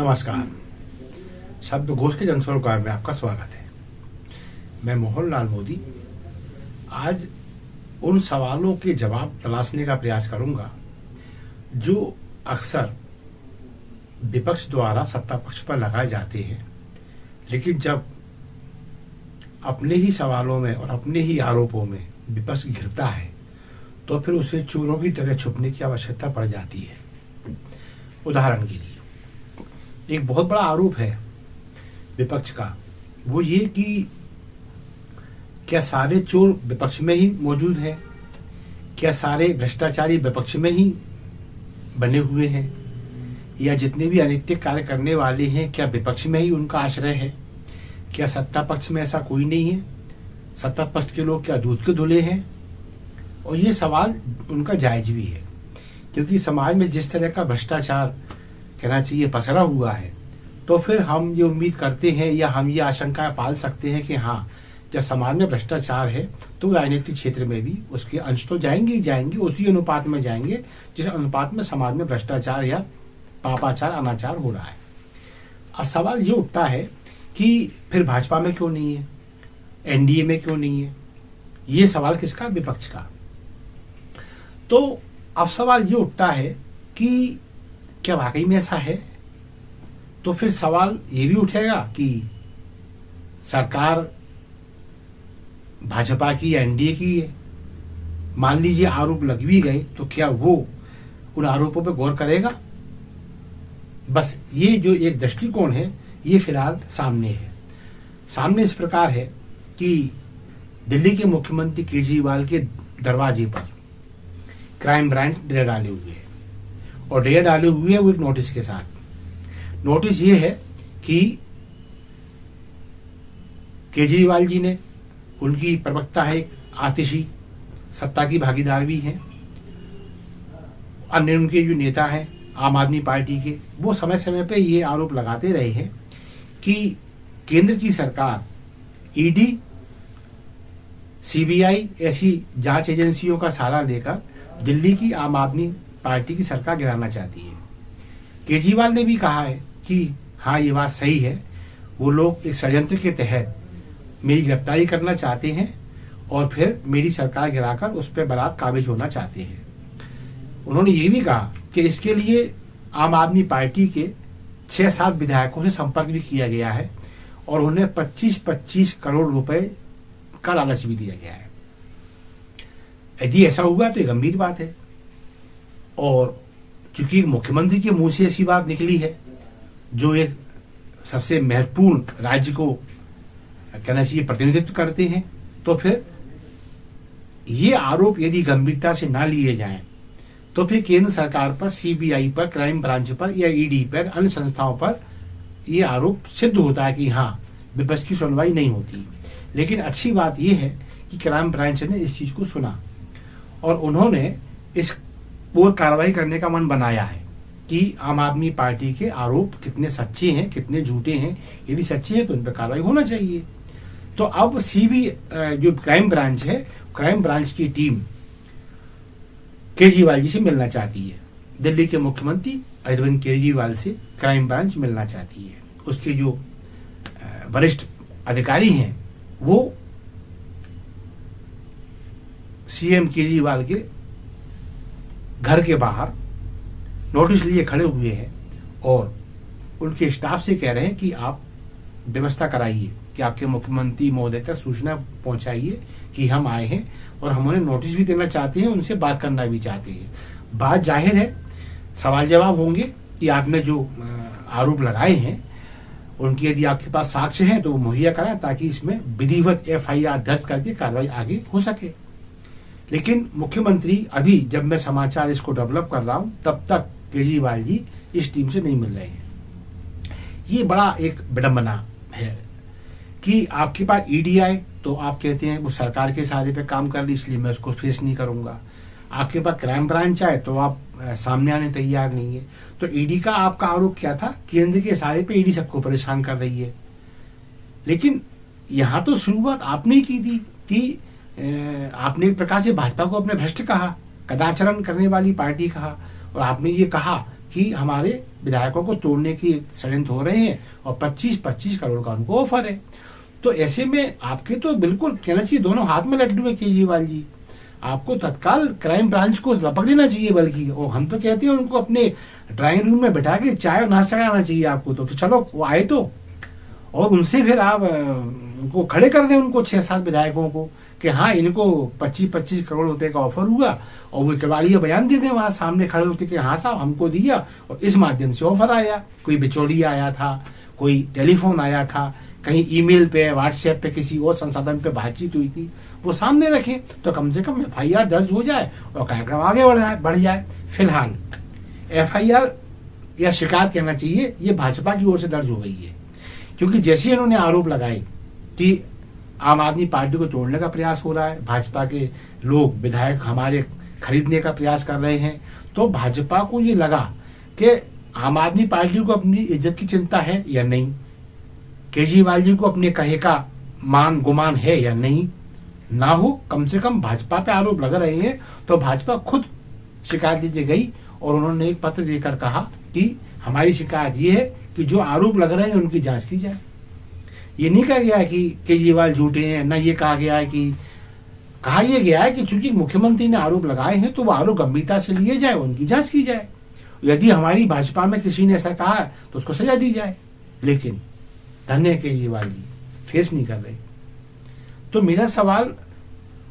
नमस्कार। शब्दकोश के जनसरोकार में आपका स्वागत है। मैं मोहन लाल मोदी आज उन सवालों के जवाब तलाशने का प्रयास करूंगा जो अक्सर विपक्ष द्वारा सत्ता पक्ष पर लगाए जाते हैं, लेकिन जब अपने ही सवालों में और अपने ही आरोपों में विपक्ष घिरता है तो फिर उसे चोरों की तरह छुपने की आवश्यकता पड़ जाती है। उदाहरण के लिए एक बहुत बड़ा आरोप है विपक्ष का, वो ये कि क्या सारे चोर विपक्ष में ही मौजूद हैं, क्या सारे भ्रष्टाचारी विपक्ष में ही बने हुए हैं, या जितने भी अनैतिक कार्य करने वाले हैं क्या विपक्ष में ही उनका आश्रय है, क्या सत्ता पक्ष में ऐसा कोई नहीं है, सत्ता पक्ष के लोग क्या दूध के धुले हैं। और ये सवाल उनका जायज भी है, क्योंकि समाज में जिस तरह का भ्रष्टाचार कहना चाहिए पसरा हुआ है, तो फिर हम ये उम्मीद करते हैं या हम ये आशंका पाल सकते हैं कि हाँ, जब समाज में भ्रष्टाचार है तो राजनीतिक क्षेत्र में भी उसके अंश तो जाएंगे ही जाएंगे, उसी अनुपात में जाएंगे जिस अनुपात में समाज में भ्रष्टाचार या पापाचार अनाचार हो रहा है। अब सवाल ये उठता है कि फिर भाजपा में क्यों नहीं है, एनडीए में क्यों नहीं है। ये सवाल किसका? विपक्ष का। तो अब सवाल ये उठता है कि क्या वाकई में ऐसा है? तो फिर सवाल ये भी उठेगा कि सरकार भाजपा की या एनडीए की है। मान लीजिए आरोप लग भी गए तो क्या वो उन आरोपों पर गौर करेगा? बस ये जो एक दृष्टिकोण है ये फिलहाल सामने है। सामने इस प्रकार है कि दिल्ली के मुख्यमंत्री केजरीवाल के दरवाजे पर क्राइम ब्रांच डेरा डाले हुए है, और डेरा डाले हुए है वो एक नोटिस के साथ। नोटिस ये है कि केजरीवाल जी ने, उनकी प्रवक्ता है एक आतिशी, सत्ता की भागीदार भी हैं, अन्य उनके जो नेता हैं आम आदमी पार्टी के, वो समय समय पे ये आरोप लगाते रहे हैं कि केंद्र की सरकार ईडी, सीबीआई ऐसी जांच एजेंसियों का सहारा लेकर दिल्ली की आम आदमी पार्टी की सरकार गिराना चाहती है। केजरीवाल ने भी कहा है कि हाँ, ये बात सही है, वो लोग एक षड्यंत्र के तहत मेरी गिरफ्तारी करना चाहते हैं और फिर मेरी सरकार गिराकर उस पर बारात काबिज होना चाहते हैं। उन्होंने ये भी कहा कि इसके लिए आम आदमी पार्टी के 6-7 विधायकों से संपर्क भी किया गया है और उन्हें 25-25 करोड़ रुपए का लालच भी दिया गया है। यदि ऐसा हुआ तो ये गंभीर बात है, और चूंकि मुख्यमंत्री के मुंह से ऐसी बात निकली है जो एक सबसे महत्वपूर्ण राज्य को कहना चाहिए प्रतिनिधित्व करते हैं, तो फिर ये आरोप यदि गंभीरता से ना लिए जाएं तो फिर केंद्र सरकार पर, सीबीआई पर, क्राइम ब्रांच पर या ईडी पर, अन्य संस्थाओं पर यह आरोप सिद्ध होता है कि हाँ, विपक्ष की सुनवाई नहीं होती। लेकिन अच्छी बात यह है कि क्राइम ब्रांच ने इस चीज को सुना और उन्होंने इस और कार्रवाई करने का मन बनाया है कि आम आदमी पार्टी के आरोप कितने सच्चे हैं, कितने झूठे हैं। यदि सच्चे हैं तो उन पर कार्रवाई होना चाहिए। तो अब जो क्राइम ब्रांच है, क्राइम ब्रांच की टीम केजरीवाल जी से मिलना चाहती है। दिल्ली के मुख्यमंत्री अरविंद केजरीवाल से क्राइम ब्रांच मिलना चाहती है। उसके जो वरिष्ठ अधिकारी हैं वो सीएम केजरीवाल के घर के बाहर नोटिस लिए खड़े हुए हैं और उनके स्टाफ से कह रहे हैं कि आप व्यवस्था कराइए, कि आपके मुख्यमंत्री महोदय तक सूचना पहुंचाइए कि हम आए हैं और हम उन्हें नोटिस भी देना चाहते हैं, उनसे बात करना भी चाहते हैं। बात जाहिर है, सवाल जवाब होंगे कि आपने जो आरोप लगाए हैं उनकी यदि आपके पास साक्ष्य हैं तो वो मुहैया कराएं, ताकि इसमें विधिवत एफआईआर दर्ज करके कार्रवाई आगे हो सके। लेकिन मुख्यमंत्री, अभी जब मैं समाचार इसको डेवलप कर रहा हूं तब तक केजरीवाल जी इस टीम से नहीं मिल रहे हैं। ये बड़ा एक विडंबना है कि आपके पास ईडी आए तो आप कहते हैं वो सरकार के सहारे पे काम कर रही, इसलिए मैं उसको फेस नहीं करूंगा। आपके पास क्राइम ब्रांच आए तो आप सामने आने तैयार नहीं है। तो ईडी का आपका आरोप क्या था? केंद्र के सहारे पे ईडी सबको परेशान कर रही है। लेकिन यहां तो शुरुआत आपने ही की थी कि आपने एक प्रकार से भाजपा को अपने भ्रष्ट कहा, कदाचरण करने वाली पार्टी कहा, और आपने ये कहा कि हमारे विधायकों को तोड़ने की षड्यंत्र हो रहे हैं और 25-25 करोड़ का उनको ऑफर है। तो ऐसे में आपके तो बिल्कुल कहना चाहिए दोनों हाथ में लड्डू है केजरीवाल जी। आपको तत्काल क्राइम ब्रांच को लपक लेना चाहिए, बल्कि और हम तो कहते हैं उनको अपने ड्राइंग रूम में बैठा के चाय और नाश्ता कराना चाहिए आपको। तो चलो वो आए तो, और उनसे फिर आप उनको खड़े कर दें, उनको 6-7 विधायकों को कि हाँ इनको 25-25 करोड़ रुपए का ऑफर हुआ, और वो केवाड़िया बयान दे दें वहां सामने खड़े होते कि हाँ साहब हमको दिया और इस माध्यम से ऑफर आया, कोई बिचौलिया आया था, कोई टेलीफोन आया था, कहीं ईमेल पे व्हाट्सएप पे किसी और संसाधन पे बातचीत हुई थी, वो सामने रखें तो कम से कम FIR दर्ज हो जाए और कार्यक्रम आगे बढ़ जाए। फिलहाल FIR या शिकायत कहना चाहिए ये भाजपा की ओर से दर्ज हो गई है, क्योंकि जैसे इन्होंने आरोप लगाए कि आम आदमी पार्टी को तोड़ने का प्रयास हो रहा है, भाजपा के लोग विधायक हमारे खरीदने का प्रयास कर रहे हैं, तो भाजपा को ये लगा कि आम आदमी पार्टी को अपनी इज्जत की चिंता है या नहीं, केजरीवाल जी को अपने कहे का मान गुमान है या नहीं, ना हो कम से कम भाजपा पे आरोप लग रहे हैं तो भाजपा खुद शिकायत लीजिए गई और उन्होंने एक पत्र देकर कहा कि हमारी शिकायत ये है कि जो आरोप लग रहे हैं उनकी जांच की जाए। ये नहीं कहा गया है कि केजरीवाल झूठे हैं, ना ये कहा गया है कि, कहा यह गया है कि चूंकि मुख्यमंत्री ने आरोप लगाए हैं तो वो आरोप गंभीरता से लिए जाए, उनकी जांच की जाए। यदि हमारी भाजपा में किसी ने ऐसा कहा तो उसको सजा दी जाए। लेकिन धन्य केजरीवाल जी फेस नहीं कर रहे। तो मेरा सवाल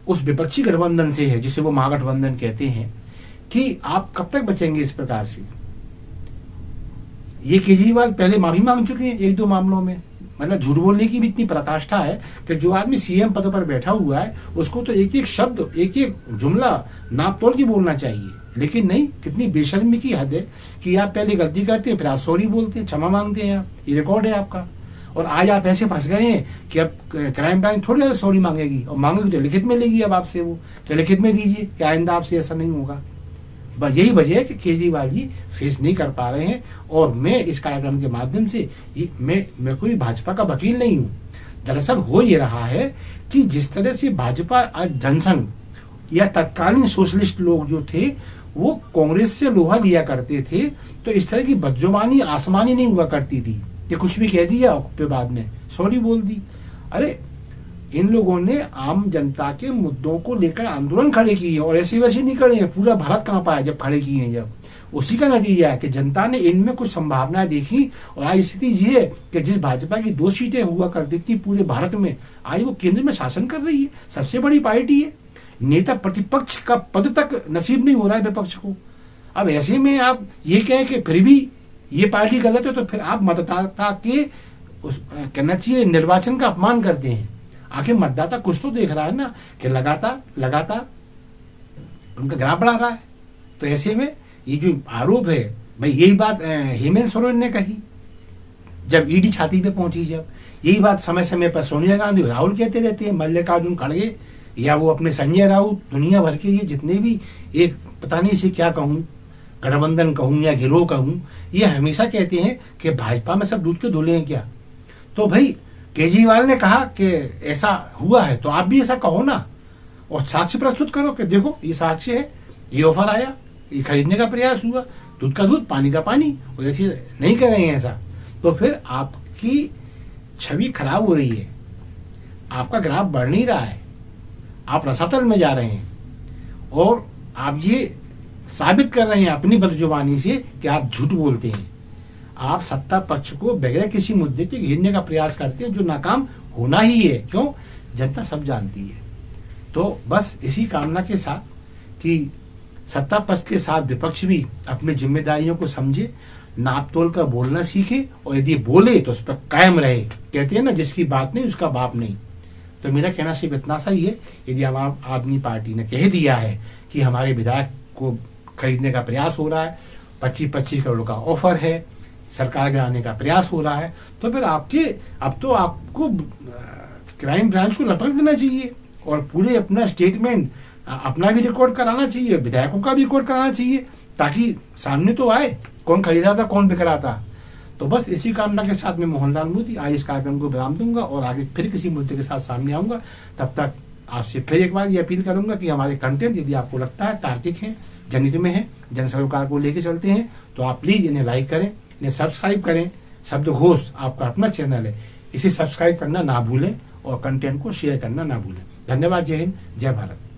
उस विपक्षी गठबंधन से है जिसे वो महागठबंधन कहते हैं कि आप कब तक बचेंगे इस प्रकार से। ये केजरीवाल पहले माफी मांग चुके हैं 1-2 मामलों में, मतलब झूठ बोलने की भी इतनी पराकाष्ठा है कि जो आदमी CM पद पर बैठा हुआ है उसको तो एक एक शब्द एक एक जुमला नाप तोल के बोलना चाहिए, लेकिन नहीं, कितनी बेशर्मी की हद है कि आप पहले गलती करते हैं फिर आप सॉरी बोलते हैं, क्षमा मांगते हैं, आप ये रिकॉर्ड है आपका। और आज आप ऐसे फंस गए हैं कि अब क्राइम ब्रांच थोड़ी ज्यादा सॉरी मांगेगी, और मांगेगी तो लिखित में लेगी अब आपसे, वो कि लिखित में दीजिए कि आइंदा आपसे ऐसा नहीं होगा। बस यही वजह है कि केजरीवाल जी फेस नहीं कर पा रहे हैं। और मैं इस कार्यक्रम के माध्यम से मैं कोई भाजपा का वकील नहीं हूं। दरअसल हो ये रहा है कि जिस तरह से भाजपा जनसंघ या तत्कालीन सोशलिस्ट लोग जो थे वो कांग्रेस से लोहा लिया करते थे, तो इस तरह की बदजुबानी आसमानी नहीं हुआ करती थी कि कुछ भी कह दिया फिर बाद में सॉरी बोल दी। अरे इन लोगों ने आम जनता के मुद्दों को लेकर आंदोलन खड़े किए और ऐसे वैसे नहीं खड़े हैं, पूरा भारत कहाँ पाया जब खड़े किए हैं। जब उसी का नतीजा है कि जनता ने इनमें कुछ संभावनाएं देखी और आज स्थिति ये है कि जिस भाजपा की 2 सीटें हुआ करती थी पूरे भारत में, आज वो केंद्र में शासन कर रही है, सबसे बड़ी पार्टी है। नेता प्रतिपक्ष का पद तक नसीब नहीं हो रहा है विपक्ष को। अब ऐसे में आप ये कहें कि फिर भी ये पार्टी गलत है, तो फिर आप मतदाता के कहना चाहिए निर्वाचन का अपमान करते हैं। आखिर मतदाता कुछ तो देख रहा है ना कि लगातार उनका ग्राफ बढ़ा रहा है। तो ऐसे में ये जो आरोप है भाई, यही बात हेमंत सोरेन ने कही जब ईडी छाती पे पहुंची, जब यही बात समय समय पर सोनिया गांधी और राहुल कहते रहते हैं, मल्लिकार्जुन खड़गे या वो अपने संजय राउत, दुनिया भर के ये जितने भी एक पता नहीं इसे क्या कहूं, गठबंधन कहूं या गिरोह कहूं, ये हमेशा कहते हैं कि भाजपा में सब दूध के धुले हैं क्या। तो भाई केजरीवाल ने कहा कि ऐसा हुआ है तो आप भी ऐसा कहो ना, और साक्ष्य प्रस्तुत करो कि देखो ये साक्ष्य है, ये ऑफर आया, ये खरीदने का प्रयास हुआ, दूध का दूध पानी का पानी, और ऐसी नहीं कर रहे हैं ऐसा, तो फिर आपकी छवि खराब हो रही है, आपका ग्राफ बढ़ नहीं रहा है, आप रसातल में जा रहे हैं और आप ये साबित कर रहे हैं अपनी बदजुबानी से कि आप झूठ बोलते हैं। आप सत्ता पक्ष को बगैर किसी मुद्दे के घेरने का प्रयास करते हैं जो नाकाम होना ही है। क्यों? जनता सब जानती है। तो बस इसी कामना के साथ कि सत्ता पक्ष के साथ विपक्ष भी अपनी जिम्मेदारियों को समझे, नाप तोल कर बोलना सीखे, और यदि बोले तो उस पर कायम रहे। कहते हैं ना, जिसकी बात नहीं उसका बाप नहीं। तो मेरा कहना सिर्फ इतना सा ही है, यदि आम आदमी पार्टी ने कह दिया है कि हमारे विधायक को खरीदने का प्रयास हो रहा है, 25-25 करोड़ का ऑफर है, सरकार गिराने का प्रयास हो रहा है, तो फिर अब तो आपको क्राइम ब्रांच को लपक देना चाहिए और पूरे अपना स्टेटमेंट अपना भी रिकॉर्ड कराना चाहिए, विधायकों का भी रिकॉर्ड कराना चाहिए, ताकि सामने तो आए कौन खरीदा था, कौन बिक रहा था। तो बस इसी कामना के साथ मैं मोहनलाल मोदी आज इस कार्यक्रम को विराम दूंगा और आगे फिर किसी मुद्दे के साथ सामने आऊंगा। तब तक आपसे फिर एक बार ये अपील करूंगा कि हमारे कंटेंट यदि आपको लगता है तार्किक है, जनहित में है, जन सरोकार को लेके चलते हैं, तो आप प्लीज इन्हें लाइक करें, इन्हें सब्सक्राइब करें। शब्दघोष आपका अपना चैनल है, इसे सब्सक्राइब करना ना भूलें और कंटेंट को शेयर करना ना भूलें। धन्यवाद। जय हिंद, जय भारत।